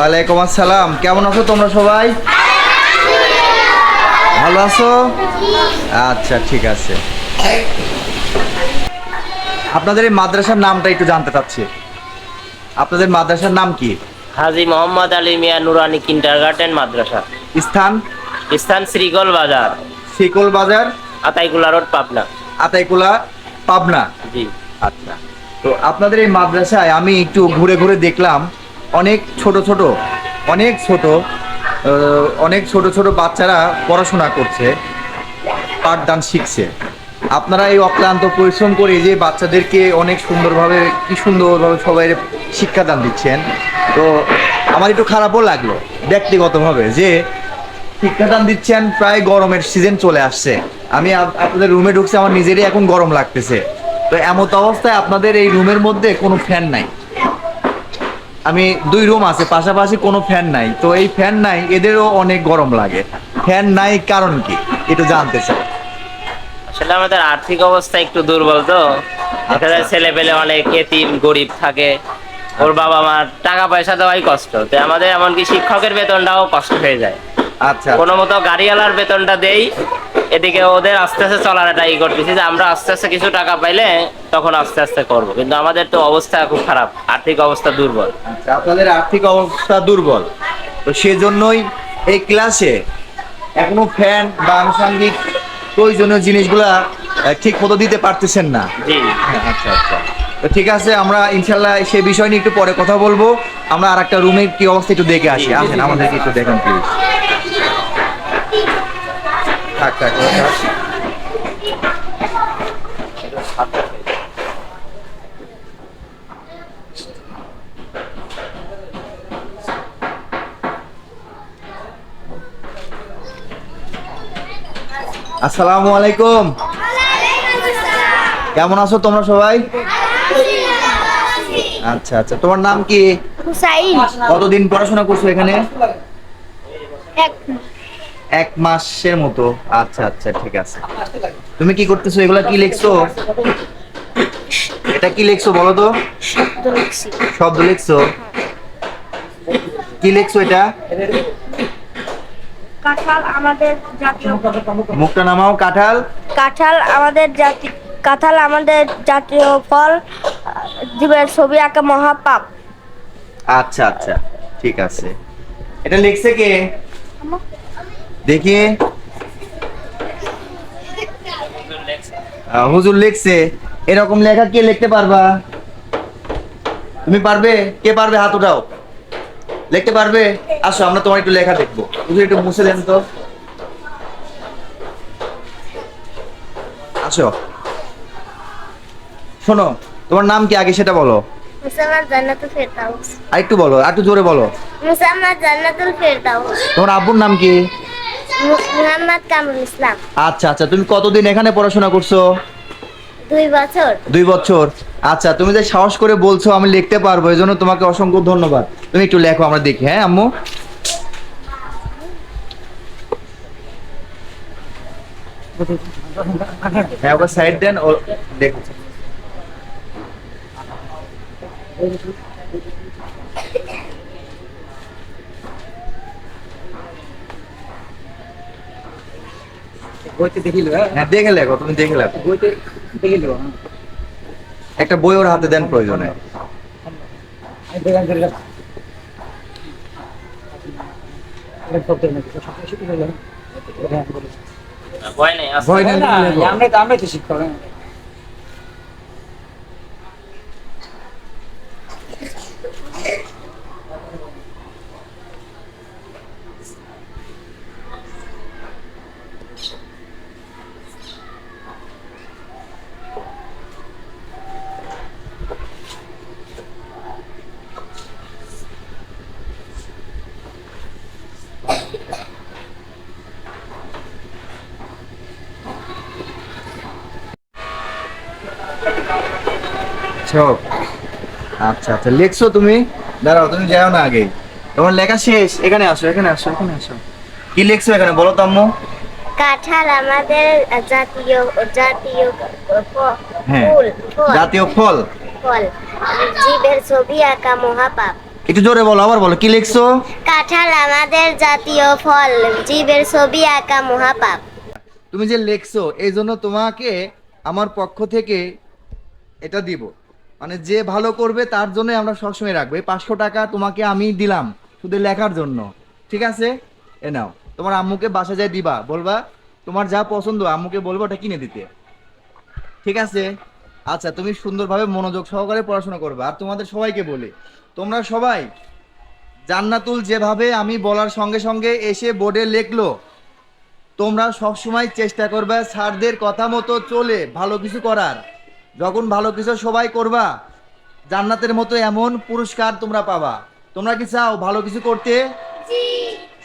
ওয়ালাইকুম আসসালাম। কেমন আছো তোমরা সবাই? ভালো আছো? আচ্ছা, ঠিক আছে। আপনাদের এই মাদ্রাসার নামটা একটু জানতে চাচ্ছি। আপনাদের মাদ্রাসার নাম কি? হাজী মোহাম্মদ আলী মিয়া নুরানি কিন্ডারগার্টেন মাদ্রাসা। স্থান? স্থান শ্রীগল বাজার, শিকল বাজার, আতাইকুলা রোড, পাবনা। আতাইকুলা, পাবনা। জি। আচ্ছা, তো আপনাদের এই মাদ্রাসায় আমি একটু ঘুরে ঘুরে দেখলাম অনেক ছোট ছোট অনেক ছোট অনেক ছোট ছোট বাচ্চারা পড়াশোনা করছে, পাঠদান শিখছে। আপনারা এই অক্লান্ত পরিশ্রম করে যে বাচ্চাদেরকে অনেক সুন্দরভাবে কি সুন্দরভাবে সবাই শিক্ষাদান দিচ্ছেন, তো আমার একটু খারাপও লাগলো ব্যক্তিগতভাবে যে শিক্ষাদান দিচ্ছেন। প্রায় গরমের সিজন চলে আসছে, আমি আপনাদের রুমে ঢুকছি, আমার নিজেরই এখন গরম লাগতেছে। তো এমত অবস্থায় আপনাদের এই রুমের মধ্যে কোনো ফ্যান নাই। আমি 2 রুম আছে পাশাপাশি, কোনো ফ্যান নাই। তো এই ফ্যান নাই, এদেরও অনেক গরম লাগে। ফ্যান নাই কারণ কি একটু জানতে চাই। আসলে আমাদের আর্থিক অবস্থা একটু দুর্বল, তো এখানে ছেলে পেলে অনেক এতিম গরিব থাকে, ওর বাবা মার টাকা পয়সা দেওয়াই কষ্ট, তো আমাদের এমনকি শিক্ষকের বেতনটাও কষ্ট হয়ে যায়। আচ্ছা, কোনো মতো গাড়িওয়ালার বেতনটা দেই, এদিকে ওদের আস্তে আস্তে চলার একটা ই করতেছি যে আমরা আস্তে আস্তে কিছু টাকা পাইলে তখন আস্তে আস্তে করবো, কিন্তু আমাদের তো অবস্থা খুব খারাপ, আর্থিক অবস্থা দুর্বল। আচ্ছা, আপনাদের আর্থিক অবস্থা দুর্বল, তো সেজন্যই এই ক্লাসে এখনো ফ্যান বা আনুষঙ্গিক প্রয়োজনীয় জিনিসগুলা ঠিক মতো দিতে পারতেছেন না। জি। আচ্ছা আচ্ছা, তো ঠিক আছে, আমরা ইনশাল্লাহ সে বিষয় নিয়ে একটু পরে কথা বলবো। আমরা আর একটা রুমের কি অবস্থা একটু দেখে আসি। আসেন, আমাদেরকে একটু দেখেন প্লিজ। থাক থাক থাক। আসসালামু আলাইকুম। কেমন আছো তোমরা সবাই? আচ্ছা আচ্ছা, তোমার নাম কি? হুসাইন। কতদিন পড়াশোনা করছো এখানে? এক 1 মাসের মতো। আচ্ছা আচ্ছা, ঠিক আছে। তুমি কি করতেছো? এগুলা কি লিখছো? এটা কি লিখছো বলো তো? শব্দ লিখছি। শব্দ লিখছো? কি লিখছো এটা? কাঁঠাল আমাদের জাতীয় মুখটা নামাও। কাঁঠাল। কাঁঠাল আমাদের জাতীয় ফল। জীবের ছবি আঁকা মহাপাপ। আচ্ছা আচ্ছা, ঠিক আছে। এটা লিখছে কে দেখি? হুজুর লিখছে। এরকম লেখা কে লিখতে পারবা? তুমি পারবে? কে পারবে হাত উঠাও। লিখতে পারবে? আসো, আমরা তোমার একটু লেখা দেখবো। হুজুর একটু মুছে দেন তো। আসো, শোনো, তোমার নাম কি আগে সেটা বলো। মুসাম্মদ জান্নাতুল ফেরদাউস। আর একটু বলো, আর একটু জোরে বলো। মুসাম্মদ জান্নাতুল ফেরদাউস। তোমার আব্বুর নাম কি? মুহাম্মদ কামরুল ইসলাম। আচ্ছা আচ্ছা, তুমি কতদিন এখানে পড়াশোনা করছো? 2 বছর। 2 বছর। আচ্ছা, তুমি যে সাহস করে বলছো আমি লিখতে পারবো, এই জন্য তোমাকে অসংখ্য ধন্যবাদ। তুমি একটু লেখো, আমরা দেখি। হ্যাঁ আম্মু? হ্যাঁ, ওকে সাইড দেন, ও দেখো। হ্যাঁ, দেখে লেখো, তুমি দেখে লেখো। একটা বই ওর হাতে দেন প্রয়োজনে। ভয় নেই, আস্তে ভয় নেই, লেখো। আমরা তো শিক্ষক। সব আচ্ছা আচ্ছা, লিখছো তুমি? দাঁড়াও, তুমি যাও না আগে। তোমার লেখা শেষ? এখানে আসো, এখানে আসো, এখানে আসো। কি লিখছো এখানে বলো তো আম্মু? কাঁঠাল আমাদের জাতীয় জাতীয় হ্যাঁ, ফুল। জাতীয় ফল। ফল। জীবের ছবি আঁকা মহাপাপ। একটু জোরে বলো, আবার বলো, কি লিখছো? কাঁঠাল আমাদের জাতীয় ফল, জীবের ছবি আঁকা মহাপাপ। তুমি যে লিখছো এই জন্য তোমাকে আমার পক্ষ থেকে এটা দিব, মানে যে ভালো করবে তার জন্য আমরা সবসময় রাখবো। এই 500 টাকা তোমাকে আমি দিলাম শুধু লেখার জন্য, ঠিক আছে? এ নাও, তোমার আম্মুকে বাসা যায় দিবা, বলবা তোমার যা পছন্দ আম্মুকে বলবো ওটা কিনে দিতে, ঠিক আছে? আচ্ছা, তুমি সুন্দরভাবে মনোযোগ সহকারে পড়াশোনা করবে। আর তোমাদের সবাইকে বলি, তোমরা সবাই জান্নাতুল যেভাবে আমি বলার সঙ্গে সঙ্গে এসে বোর্ডে লিখলো, তোমরা সব সময় চেষ্টা করবে স্যারদের কথা মতো চলে ভালো কিছু করার। যখন ভালো কিছু সবাই করবা, জান্নাতের মতো এমন পুরস্কার তোমরা পাবা। তোমরা কি চাও ভালো কিছু করতে?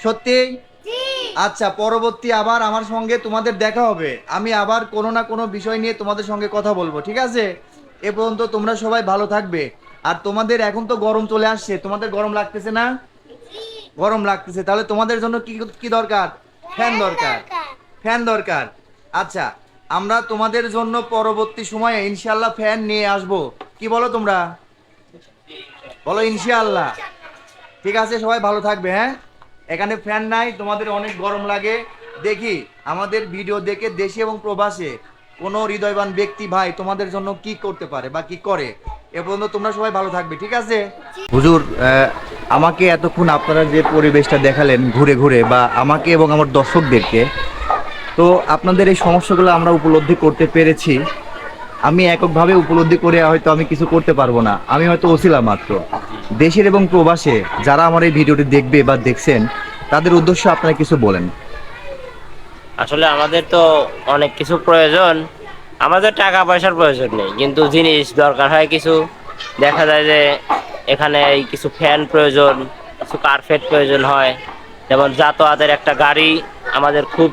সত্যি? আচ্ছা, পরবর্তী আবার আমার সঙ্গে তোমাদের দেখা হবে, আমি আবার কোনো না কোনো বিষয় নিয়ে তোমাদের সঙ্গে কথা বলবো, ঠিক আছে? এ পর্যন্ত তোমরা সবাই ভালো থাকবে। আর তোমাদের এখন তো গরম চলে আসছে, তোমাদের গরম লাগতেছে না? গরম লাগতেছে, তাহলে তোমাদের জন্য কি কি দরকার? ফ্যান দরকার, ফ্যান দরকার। আচ্ছা, আমরা তোমাদের জন্য পরবর্তী সময়ে ইনশাআল্লাহ ফ্যান নিয়ে আসব, কি বলো তোমরা? বলো ইনশাআল্লাহ। ঠিক আছে, সবাই ভালো থাকবে। হ্যাঁ, এখানে ফ্যান নাই, তোমাদের অনেক গরম লাগে। দেখি আমাদের ভিডিও দেখে দেশে এবং প্রবাসে কোনো হৃদয়বান ব্যক্তি ভাই তোমাদের জন্য কি করতে পারে বা কি করে। এ পর্যন্ত তোমরা সবাই ভালো থাকবে, ঠিক আছে? হুজুর, আমাকে এতক্ষণ আপনারা যে পরিবেশটা দেখালেন ঘুরে ঘুরে, বা আমাকে এবং আমার দর্শকদেরকে, তো আপনাদের এই সমস্যাগুলো আমরা উপলব্ধি করতে পেরেছি। আমি এককভাবে উপলব্ধি করে হয়তো আমি কিছু করতে পারবো না, আমি হয়তো ওসিলা মাত্র। দেশের এবং প্রবাসে যারা আমার এই ভিডিওটি দেখবে বা দেখছেন, তাদের উদ্দেশ্যে আপনারা কিছু বলেন। আসলে আমাদের তো অনেক কিছু প্রয়োজন, আমাদের টাকা পয়সার প্রয়োজন নেই, কিন্তু জিনিস দরকার হয় কিছু। দেখা যায় যে এখানে এই কিছু ফ্যান প্রয়োজন, কিছু কার্পেট প্রয়োজন হয়, যেমন যাতায়াতের একটা গাড়ি আমাদের খুব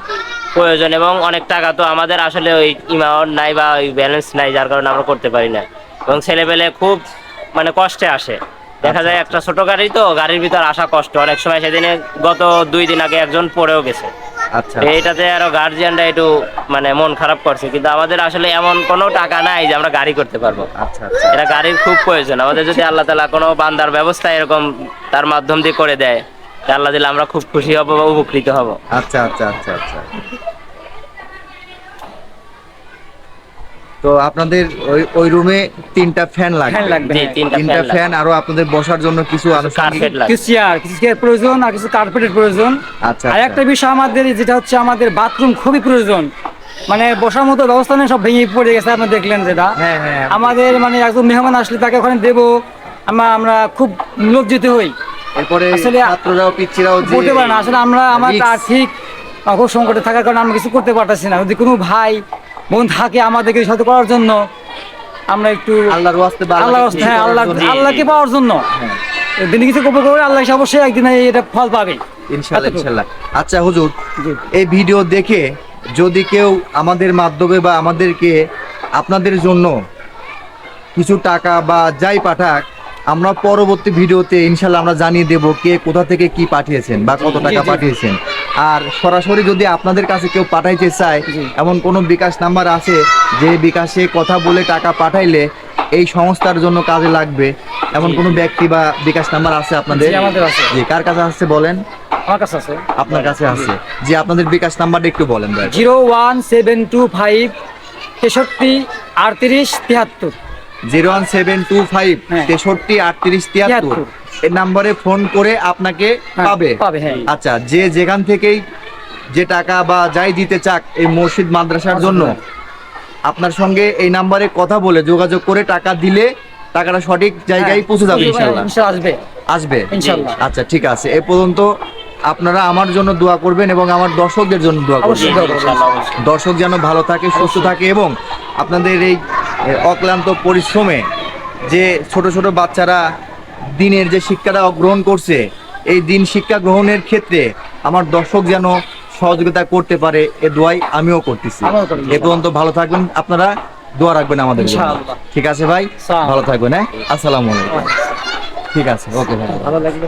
প্রয়োজন, এবং অনেক টাকা তো আমাদের আসলে ওই ইমাউন্ট নাই বা ওই ব্যালেন্স নাই, যার কারণে আমরা করতে পারি না। এবং ছেলেপেলে খুব মানে কষ্টে আসে, দেখা যায় একটা ছোট গাড়ি, তো গাড়ির ভিতর আসা কষ্ট অনেক সময়। সেদিনে গত 2 দিন আগে একজন পড়েও গেছে। আচ্ছা, এইটাতে আরো গার্জিয়ানরা একটু মানে মন খারাপ করছে, কিন্তু আমাদের আসলে এমন কোনো টাকা নাই যে আমরা গাড়ি করতে পারবো। আচ্ছা, আচ্ছা, এটা গাড়ির খুব প্রয়োজন আমাদের। যদি আল্লাহ তাআলা কোনো বান্দার ব্যবস্থা এরকম তার মাধ্যম দিয়ে করে দেয়, তা আল্লাহ দিলে আমরা খুব খুশি হব বা উপকৃত হব। আচ্ছা, আচ্ছা, আচ্ছা, আচ্ছা। তো আপনাদের ওই রুমে 3টা ফ্যান লাগবে? জি, 3টা তিনটা ফ্যান ফ্যান, আরো আপনাদের বসার জন্য কিছু আনুষঙ্গিক কার্পেট লাগে। কিছু চেয়ার প্রয়োজন, আর কিছু কার্পেটের প্রয়োজন। আচ্ছা, আর একটা বিষয় আমাদের যেটা হচ্ছে, আমাদের বাথরুম খুবই প্রয়োজন। মানে বসার মতো ব্যবস্থা নেই, সব ভেঙে পড়ে গেছে, আপনি দেখলেন যেটা। হ্যাঁ, হ্যাঁ। আমাদের মানে একজন মেহমান আসলে তাকে ওখানে দেবো, আমরা খুব লজ্জিত হই। এরপরে আসলে ছাত্ররাও পিচ্ছিরাও যে করতে পারে না, আসলে আমার risk। আর্থিক খুব সংকটে থাকার কারণে আমরা কিছু করতে পারতেছি না। যদি কোনো ভাই বোন থাকে আমাদেরকে সাথে করার জন্য, আমরা একটু আল্লাহর ওয়াস্তে বা আল্লাহর আল্লাহকে হ্যাঁ, খুশি করার জন্য। আল্লাহকে পাওয়ার জন্য দিনে কিছু কবুল করে আল্লাহ অবশ্যই একদিন এটা ফল পাবে ইনশাআল্লাহ, এতটুকু। ইনশাআল্লাহ। আচ্ছা হুজুর, জি। এই ভিডিও দেখে যদি কেউ আমাদের মাধ্যমে বা আমাদেরকে আপনাদের জন্য কিছু টাকা বা যাই পাঠাক, আমরা পরবর্তী ভিডিওতে ইনশাআল্লাহ আমরা জানিয়ে দেব কে কোথা থেকে কি পাঠিয়েছেন বা কত টাকা জি। পাঠিয়েছেন। আর সরাসরি যদি আপনাদের কাছে কেউ পাঠাইতে চায়, জি। এমন কোনো বিকাশ নাম্বার আছে যে বিকাশে কথা বলে টাকা পাঠাইলে এই সংস্থার জন্য কাজে লাগবে, এমন কোনো ব্যক্তি বা বিকাশ নাম্বার আছে আপনাদের? জি, আমাদের আছে। জি, কার কাছে আছে বলেন? আমার কাছে আছে আপনার কাছে আছে। যে আপনাদের বিকাশ নাম্বারটা একটু বলেন ভাই। 01725 63 38 73। 01725 হ্যাঁ। 63 38 73 এই নম্বরে ফোন করে আপনাকে হ্যাঁ, পাবে। পাবে, হ্যাঁ। আচ্ছা, যে যেখান থেকেই যে টাকা বা যাই দিতে চাক এই মসজিদ মাদ্রাসার জন্য, আপনার সঙ্গে এই নাম্বারে কথা বলে যোগাযোগ করে টাকা দিলে টাকাটা সঠিক জায়গায় পৌঁছে যাবে ইনশাআল্লাহ। ইনশাআল্লাহ আসবে। আসবে ইনশাআল্লাহ। আচ্ছা, ঠিক আছে। এ পর্যন্ত আপনারা আমার জন্য দোয়া করবেন এবং আমার দর্শকদের জন্য দোয়া অবশ্যই করবেন। দোয়া করবেন। ইনশাআল্লাহ, অবশ্যই। দর্শক যেন ভালো থাকে, সুস্থ থাকে, এবং আপনাদের এই অক্লান্ত পরিশ্রমে যে ছোট ছোট বাচ্চারা দিনের যে শিক্ষাটা গ্রহণ করছে, এই দিন শিক্ষা গ্রহণের ক্ষেত্রে আমার দর্শক যেন সহযোগিতা করতে পারে, এ দোয়াই আমিও করতেছি। আমিও করতেছি। এ পর্যন্ত ভালো থাকবেন, আপনারা দোয়া রাখবেন আমাদের জন্য। ইনশাআল্লাহ। ঠিক আছে ভাই, ইনশাআল্লাহ। ভালো থাকবেন। হ্যাঁ, আসসালামু আলাইকুম। ঠিক আছে, ওকে ভাই। ভালো লাগলো।